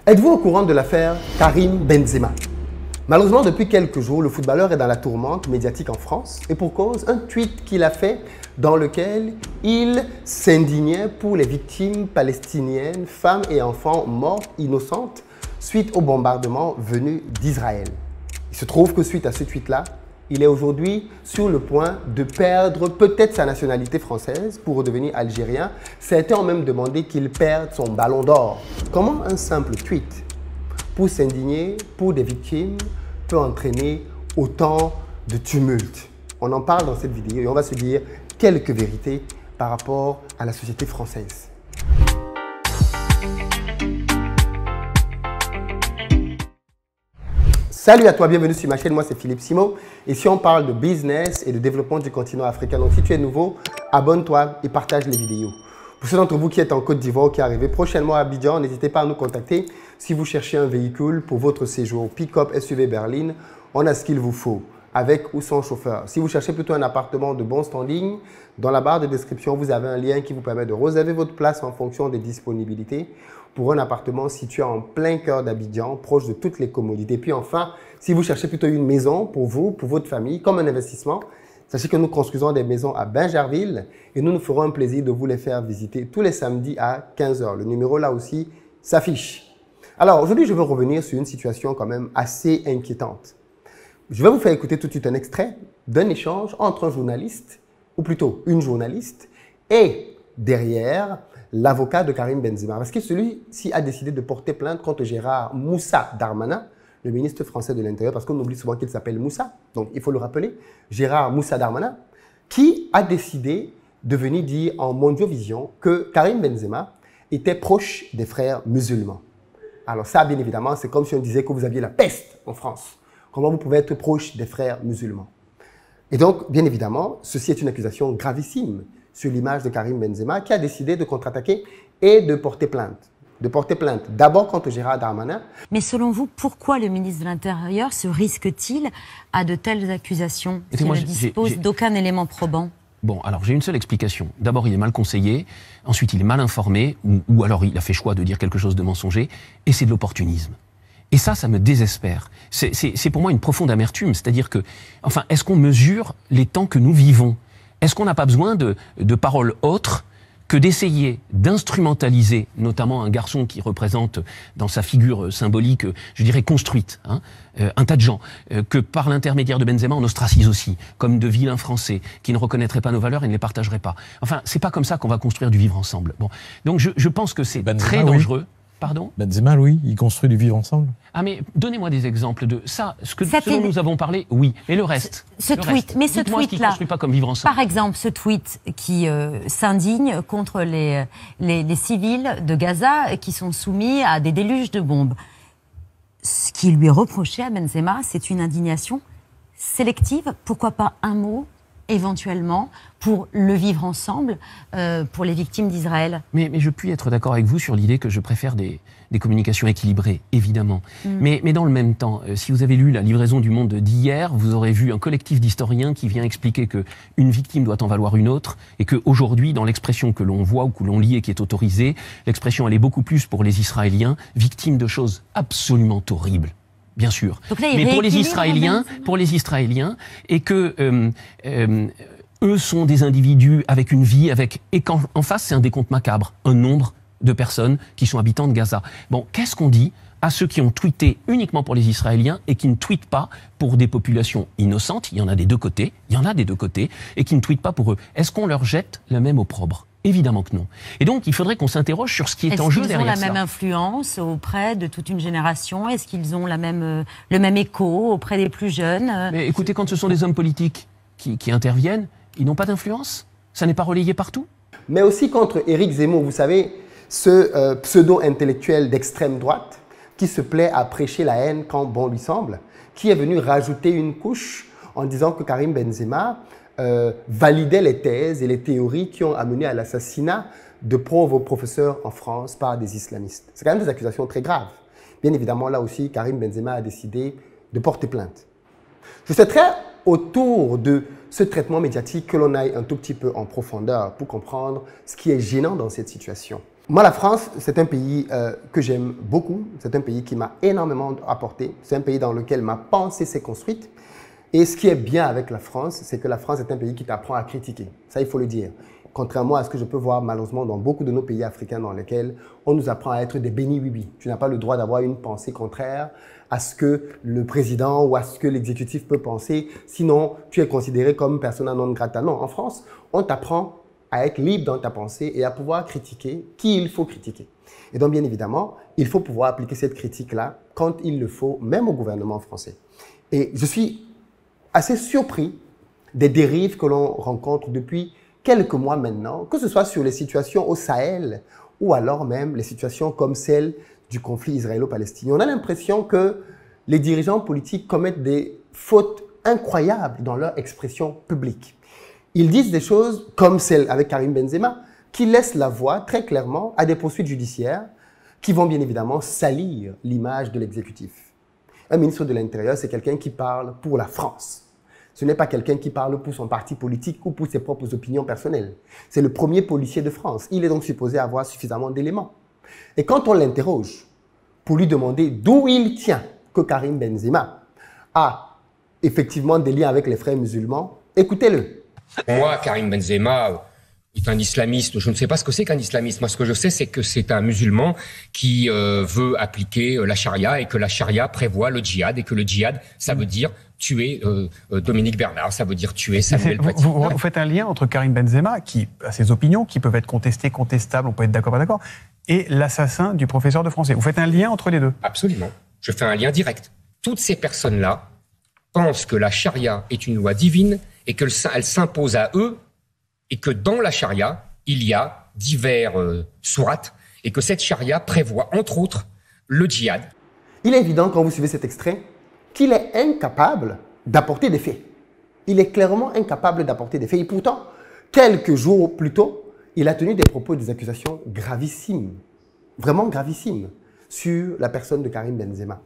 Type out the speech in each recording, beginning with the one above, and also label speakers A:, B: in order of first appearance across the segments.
A: Êtes-vous au courant de l'affaire Karim Benzema? Malheureusement, depuis quelques jours, le footballeur est dans la tourmente médiatique en France et pour cause, un tweet qu'il a fait dans lequel il s'indignait pour les victimes palestiniennes, femmes et enfants morts innocentes suite au bombardement venu d'Israël. Il se trouve que suite à ce tweet-là, il est aujourd'hui sur le point de perdre peut-être sa nationalité française pour redevenir algérien. Certains ont même demandé qu'il perde son ballon d'or. Comment un simple tweet pour s'indigner pour des victimes peut entraîner autant de tumulte? On en parle dans cette vidéo et on va se dire quelques vérités par rapport à la société française. Salut à toi, bienvenue sur ma chaîne, moi c'est Philippe Simo. Ici on parle de business et de développement du continent africain. Donc si tu es nouveau, abonne-toi et partage les vidéos. Pour ceux d'entre vous qui êtes en Côte d'Ivoire, qui arrivez prochainement à Abidjan, n'hésitez pas à nous contacter si vous cherchez un véhicule pour votre séjour. Pick-up, SUV berline, on a ce qu'il vous faut, avec ou sans chauffeur. Si vous cherchez plutôt un appartement de bon standing, dans la barre de description, vous avez un lien qui vous permet de réserver votre place en fonction des disponibilités pour un appartement situé en plein cœur d'Abidjan, proche de toutes les commodités. Puis enfin, si vous cherchez plutôt une maison pour vous, pour votre famille, comme un investissement, sachez que nous construisons des maisons à Bingerville et nous nous ferons un plaisir de vous les faire visiter tous les samedis à 15 h. Le numéro là aussi s'affiche. Alors aujourd'hui, je veux revenir sur une situation quand même assez inquiétante. Je vais vous faire écouter tout de suite un extrait d'un échange entre un journaliste, ou plutôt une journaliste, et derrière l'avocat de Karim Benzema. Parce que celui-ci a décidé de porter plainte contre Gérard Moussa Darmanin, le ministre français de l'Intérieur, parce qu'on oublie souvent qu'il s'appelle Moussa, donc il faut le rappeler, Gérard Moussa Darmanin, qui a décidé de venir dire en Mondiovision que Karim Benzema était proche des frères musulmans. Alors ça, bien évidemment, c'est comme si on disait que vous aviez la peste en France. Comment vous pouvez être proche des frères musulmans? Et donc, bien évidemment, ceci est une accusation gravissime sur l'image de Karim Benzema qui a décidé de contre-attaquer et de porter plainte. D'abord contre Gérard Darmanin.
B: Mais selon vous, pourquoi le ministre de l'Intérieur se risque-t-il à de telles accusations s'il ne dispose d'aucun élément probant?
C: Bon, alors j'ai une seule explication. D'abord, il est mal conseillé. Ensuite, il est mal informé. Ou alors, il a fait choix de dire quelque chose de mensonger. Et c'est de l'opportunisme. Et ça me désespère. C'est pour moi une profonde amertume. C'est-à-dire que, enfin, est-ce qu'on mesure les temps que nous vivons? Est-ce qu'on n'a pas besoin de paroles autres que d'essayer d'instrumentaliser, notamment un garçon qui représente dans sa figure symbolique, je dirais construite, hein, un tas de gens, que par l'intermédiaire de Benzema on ostracise aussi, comme de vilains Français qui ne reconnaîtraient pas nos valeurs et ne les partageraient pas. Enfin, c'est pas comme ça qu'on va construire du vivre ensemble. Bon, donc je pense que c'est très dangereux. Oui. Pardon?
D: Benzema, oui, il construit du vivre ensemble.
C: Ah mais donnez-moi des exemples de ça, ce dont nous avons parlé, oui, mais le reste.
B: Ce tweet-là,
C: construit pas comme vivre ensemble.
B: Par exemple, ce tweet qui s'indigne contre les civils de Gaza qui sont soumis à des déluges de bombes. Ce qui lui est reproché à Benzema, c'est une indignation sélective. Pourquoi pas un mot éventuellement, pour le vivre ensemble, pour les victimes d'Israël.
C: Mais je puis être d'accord avec vous sur l'idée que je préfère des communications équilibrées, évidemment. Mais dans le même temps, si vous avez lu la livraison du Monde d'hier, vous aurez vu un collectif d'historiens qui vient expliquer qu'une victime doit en valoir une autre, et qu'aujourd'hui, dans l'expression que l'on voit ou que l'on lit et qui est autorisée, l'expression elle est beaucoup plus pour les Israéliens, victimes de choses absolument horribles. Bien sûr.
B: Là,
C: mais pour les Israéliens, et que eux sont des individus avec une vie, et qu'en face, c'est un décompte macabre, un nombre de personnes qui sont habitants de Gaza. Bon, qu'est-ce qu'on dit à ceux qui ont tweeté uniquement pour les Israéliens et qui ne tweetent pas pour des populations innocentes? Il y en a des deux côtés, et qui ne tweetent pas pour eux. Est-ce qu'on leur jette le même opprobre? Évidemment que non. Et donc, il faudrait qu'on s'interroge sur ce qui est en jeu derrière ça.
B: Est-ce qu'ils ont la même influence auprès de toute une génération? Est-ce qu'ils ont le même écho auprès des plus jeunes?
C: Mais écoutez, quand ce sont des hommes politiques qui interviennent, ils n'ont pas d'influence? Ça n'est pas relayé partout?
A: Mais aussi contre Éric Zemmour, vous savez, ce pseudo-intellectuel d'extrême droite qui se plaît à prêcher la haine quand bon lui semble, qui est venu rajouter une couche en disant que Karim Benzema validait les thèses et les théories qui ont amené à l'assassinat de pauvres professeurs en France par des islamistes. C'est quand même des accusations très graves. Bien évidemment, là aussi, Karim Benzema a décidé de porter plainte. Je souhaiterais, autour de ce traitement médiatique, que l'on aille un tout petit peu en profondeur pour comprendre ce qui est gênant dans cette situation. Moi, la France, c'est un pays que j'aime beaucoup. C'est un pays qui m'a énormément apporté. C'est un pays dans lequel ma pensée s'est construite. Et ce qui est bien avec la France, c'est que la France est un pays qui t'apprend à critiquer. Ça, il faut le dire. Contrairement à ce que je peux voir malheureusement dans beaucoup de nos pays africains dans lesquels on nous apprend à être des béni-oui-oui. Tu n'as pas le droit d'avoir une pensée contraire à ce que le président ou à ce que l'exécutif peut penser. Sinon, tu es considéré comme persona non grata. Non, en France, on t'apprend à être libre dans ta pensée et à pouvoir critiquer qui il faut critiquer. Et donc, bien évidemment, il faut pouvoir appliquer cette critique-là quand il le faut, même au gouvernement français. Et je suis assez surpris des dérives que l'on rencontre depuis quelques mois maintenant, que ce soit sur les situations au Sahel ou alors même les situations comme celle du conflit israélo-palestinien. On a l'impression que les dirigeants politiques commettent des fautes incroyables dans leur expression publique. Ils disent des choses comme celle avec Karim Benzema, qui laissent la voie très clairement à des poursuites judiciaires qui vont bien évidemment salir l'image de l'exécutif. Un ministre de l'Intérieur, c'est quelqu'un qui parle pour la France. Ce n'est pas quelqu'un qui parle pour son parti politique ou pour ses propres opinions personnelles. C'est le premier policier de France. Il est donc supposé avoir suffisamment d'éléments. Et quand on l'interroge pour lui demander d'où il tient que Karim Benzema a effectivement des liens avec les frères musulmans, écoutez-le.
E: Pour moi, Karim Benzema est un islamiste. Je ne sais pas ce que c'est qu'un islamiste. Moi, ce que je sais, c'est que c'est un musulman qui veut appliquer la charia et que la charia prévoit le djihad et que le djihad, ça veut dire tuer Dominique Bernard, ça veut dire tuer Samuel Paty.
F: Vous faites un lien entre Karim Benzema, qui a ses opinions, qui peuvent être contestées, contestables, on peut être d'accord, pas d'accord, et l'assassin du professeur de français. Vous faites un lien entre les deux?
E: Absolument. Je fais un lien direct. Toutes ces personnes-là pensent que la charia est une loi divine et qu'elle s'impose à eux et que dans la charia, il y a divers sourates et que cette charia prévoit, entre autres, le djihad.
A: Il est évident, quand vous suivez cet extrait, qu'il est incapable d'apporter des faits. Il est clairement incapable d'apporter des faits. Et pourtant, quelques jours plus tôt, il a tenu des propos et des accusations gravissimes, vraiment gravissimes, sur la personne de Karim Benzema.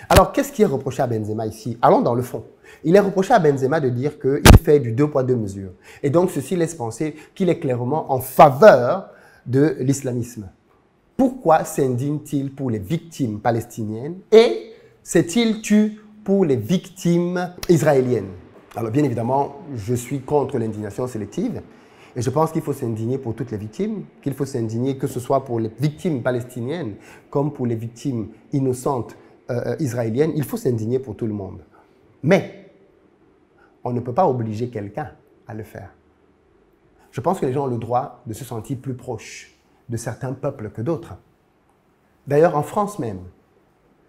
A: Alors, qu'est-ce qui est reproché à Benzema ici? Allons dans le fond. Il est reproché à Benzema de dire qu'il fait du 2 poids 2 mesures. Et donc, ceci laisse penser qu'il est clairement en faveur de l'islamisme. Pourquoi s'indigne-t-il pour les victimes palestiniennes et s'est-il tué pour les victimes israéliennes? Alors, bien évidemment, je suis contre l'indignation sélective. Et je pense qu'il faut s'indigner pour toutes les victimes, qu'il faut s'indigner que ce soit pour les victimes palestiniennes comme pour les victimes innocentes israéliennes. Il faut s'indigner pour tout le monde. Mais on ne peut pas obliger quelqu'un à le faire. Je pense que les gens ont le droit de se sentir plus proches de certains peuples que d'autres. D'ailleurs, en France même,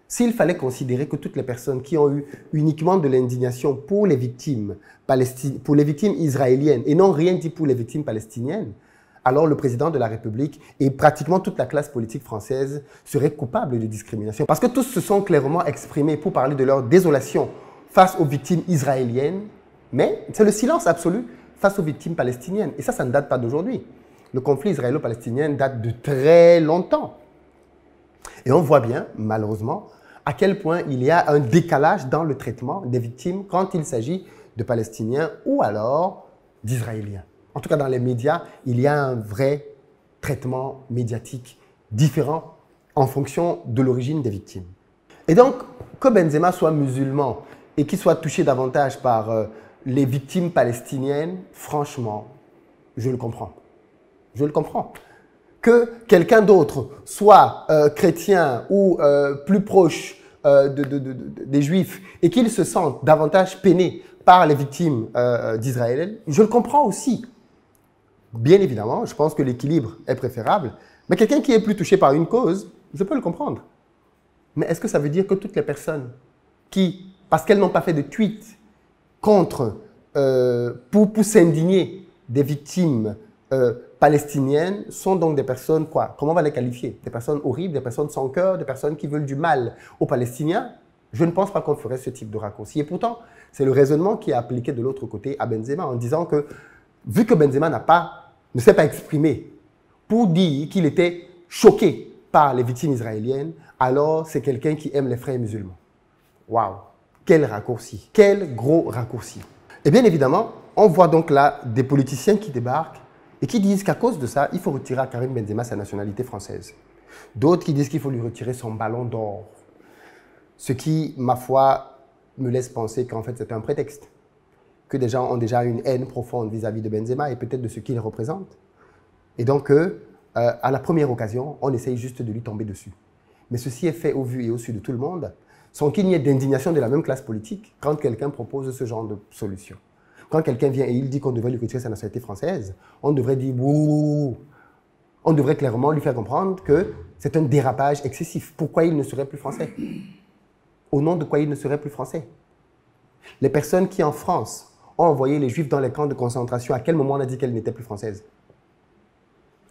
A: s'il fallait considérer que toutes les personnes qui ont eu uniquement de l'indignation pour les victimes israéliennes et n'ont rien dit pour les victimes palestiniennes, alors le président de la République et pratiquement toute la classe politique française seraient coupables de discrimination. Parce que tous se sont clairement exprimés pour parler de leur désolation face aux victimes israéliennes, mais c'est le silence absolu face aux victimes palestiniennes. Et ça ne date pas d'aujourd'hui. Le conflit israélo-palestinien date de très longtemps. Et on voit bien, malheureusement, à quel point il y a un décalage dans le traitement des victimes quand il s'agit de Palestiniens ou alors d'Israéliens. En tout cas, dans les médias, il y a un vrai traitement médiatique différent en fonction de l'origine des victimes. Et donc, que Benzema soit musulman et qu'il soit touché davantage par les victimes palestiniennes, franchement, je le comprends. Je le comprends. Que quelqu'un d'autre soit chrétien ou plus proche des Juifs et qu'il se sente davantage peiné par les victimes d'Israël, je le comprends aussi. Bien évidemment, je pense que l'équilibre est préférable, mais quelqu'un qui est plus touché par une cause, je peux le comprendre. Mais est-ce que ça veut dire que toutes les personnes qui, parce qu'elles n'ont pas fait de tweet contre, pour s'indigner des victimes palestiniennes, sont donc des personnes, quoi? Comment on va les qualifier? Des personnes horribles, des personnes sans cœur, des personnes qui veulent du mal aux Palestiniens? Je ne pense pas qu'on ferait ce type de raccourci. Et pourtant, c'est le raisonnement qui est appliqué de l'autre côté à Benzema en disant que, vu que Benzema ne s'est pas exprimé pour dire qu'il était choqué par les victimes israéliennes, alors c'est quelqu'un qui aime les frères musulmans. Waouh! Quel raccourci! Quel gros raccourci! Et bien évidemment, on voit donc là des politiciens qui débarquent et qui disent qu'à cause de ça, il faut retirer à Karim Benzema sa nationalité française. D'autres qui disent qu'il faut lui retirer son ballon d'or. Ce qui, ma foi, me laisse penser qu'en fait, c'est un prétexte. Que des gens ont déjà une haine profonde vis-à-vis de Benzema et peut-être de ce qu'il représente. Et donc, à la première occasion, on essaye juste de lui tomber dessus. Mais ceci est fait au vu et au su de tout le monde, sans qu'il n'y ait d'indignation de la même classe politique quand quelqu'un propose ce genre de solution. Quand quelqu'un vient et il dit qu'on devrait lui retirer sa nationalité française, on devrait dire « wouh ». On devrait clairement lui faire comprendre que c'est un dérapage excessif. Pourquoi il ne serait plus français? Au nom de quoi il ne serait plus français? Les personnes qui, en France, ont envoyé les Juifs dans les camps de concentration, à quel moment on a dit qu'elles n'étaient plus françaises?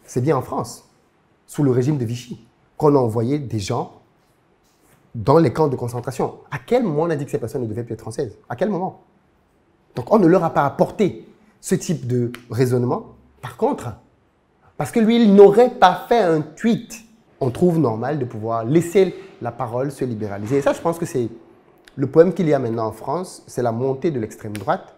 A: C'est bien en France, sous le régime de Vichy, qu'on a envoyé des gens dans les camps de concentration. À quel moment on a dit que ces personnes ne devaient plus être françaises? À quel moment? Donc on ne leur a pas apporté ce type de raisonnement. Par contre, parce que lui, il n'aurait pas fait un tweet, on trouve normal de pouvoir laisser la parole se libéraliser. Et ça, je pense que c'est le problème qu'il y a maintenant en France, c'est la montée de l'extrême droite.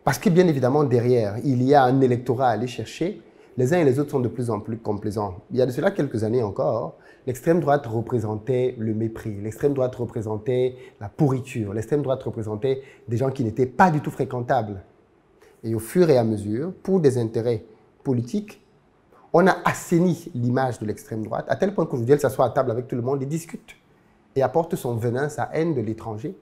A: Parce que bien évidemment, derrière, il y a un électorat à aller chercher. Les uns et les autres sont de plus en plus complaisants. Il y a de cela quelques années encore, l'extrême droite représentait le mépris, l'extrême droite représentait la pourriture, l'extrême droite représentait des gens qui n'étaient pas du tout fréquentables. Et au fur et à mesure, pour des intérêts politiques, on a assaini l'image de l'extrême droite, à tel point qu'aujourd'hui, elle s'assoit à table avec tout le monde et discute. Et apporte son venin, sa haine de l'étranger,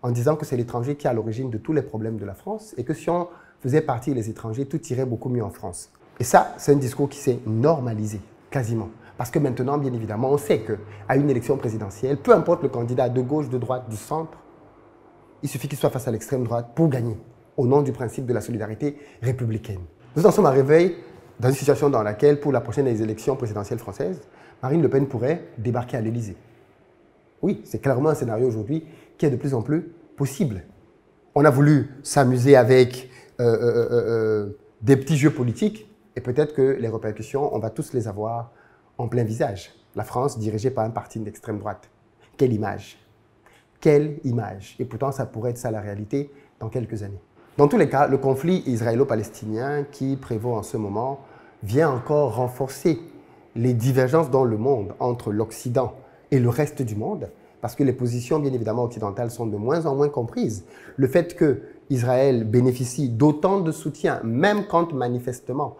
A: en disant que c'est l'étranger qui est à l'origine de tous les problèmes de la France et que si on faisait partie des étrangers, tout irait beaucoup mieux en France. Et ça, c'est un discours qui s'est normalisé, quasiment. Parce que maintenant, bien évidemment, on sait qu'à une élection présidentielle, peu importe le candidat de gauche, de droite, du centre, il suffit qu'il soit face à l'extrême droite pour gagner, au nom du principe de la solidarité républicaine. Nous en sommes arrivés dans une situation dans laquelle, pour la prochaine élection présidentielle française, Marine Le Pen pourrait débarquer à l'Élysée. Oui, c'est clairement un scénario aujourd'hui qui est de plus en plus possible. On a voulu s'amuser avec des petits jeux politiques et peut-être que les répercussions, on va tous les avoir en plein visage. La France dirigée par un parti d'extrême droite. Quelle image! Quelle image! Et pourtant, ça pourrait être ça la réalité dans quelques années. Dans tous les cas, le conflit israélo-palestinien qui prévaut en ce moment vient encore renforcer les divergences dans le monde entre l'Occident et le reste du monde, parce que les positions, bien évidemment, occidentales sont de moins en moins comprises. Le fait que Israël bénéficie d'autant de soutien, même quand manifestement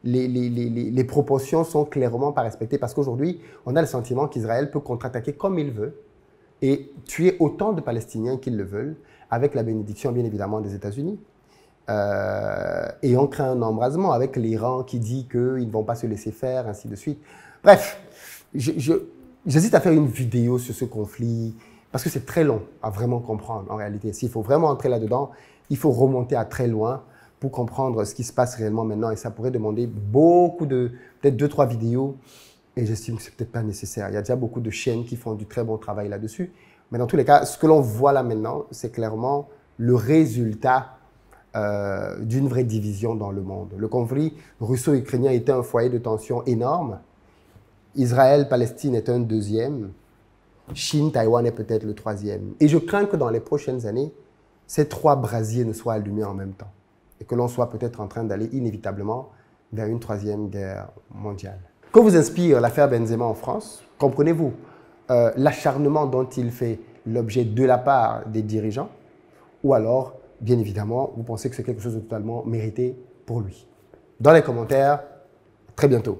A: les proportions sont clairement pas respectées, parce qu'aujourd'hui, on a le sentiment qu'Israël peut contre-attaquer comme il veut et tuer autant de Palestiniens qu'ils le veulent, avec la bénédiction, bien évidemment, des États-Unis. Et on craint un embrasement avec l'Iran qui dit qu'ils ne vont pas se laisser faire, ainsi de suite. Bref, j'hésite à faire une vidéo sur ce conflit, parce que c'est très long à vraiment comprendre, en réalité. S'il faut vraiment entrer là-dedans, il faut remonter à très loin pour comprendre ce qui se passe réellement maintenant. Et ça pourrait demander beaucoup de, peut-être 2-3 vidéos. Et j'estime que ce n'est peut-être pas nécessaire. Il y a déjà beaucoup de chaînes qui font du très bon travail là-dessus. Mais dans tous les cas, ce que l'on voit là maintenant, c'est clairement le résultat d'une vraie division dans le monde. Le conflit russo-ukrainien était un foyer de tension énorme. Israël-Palestine est un deuxième. Chine-Taïwan est peut-être le troisième. Et je crains que dans les prochaines années, ces 3 brasiers ne soient allumés en même temps. Et que l'on soit peut-être en train d'aller inévitablement vers une 3e guerre mondiale. Que vous inspire l'affaire Benzema en France? Comprenez-vous l'acharnement dont il fait l'objet de la part des dirigeants? Ou alors, bien évidemment, vous pensez que c'est quelque chose de totalement mérité pour lui? Dans les commentaires, à très bientôt.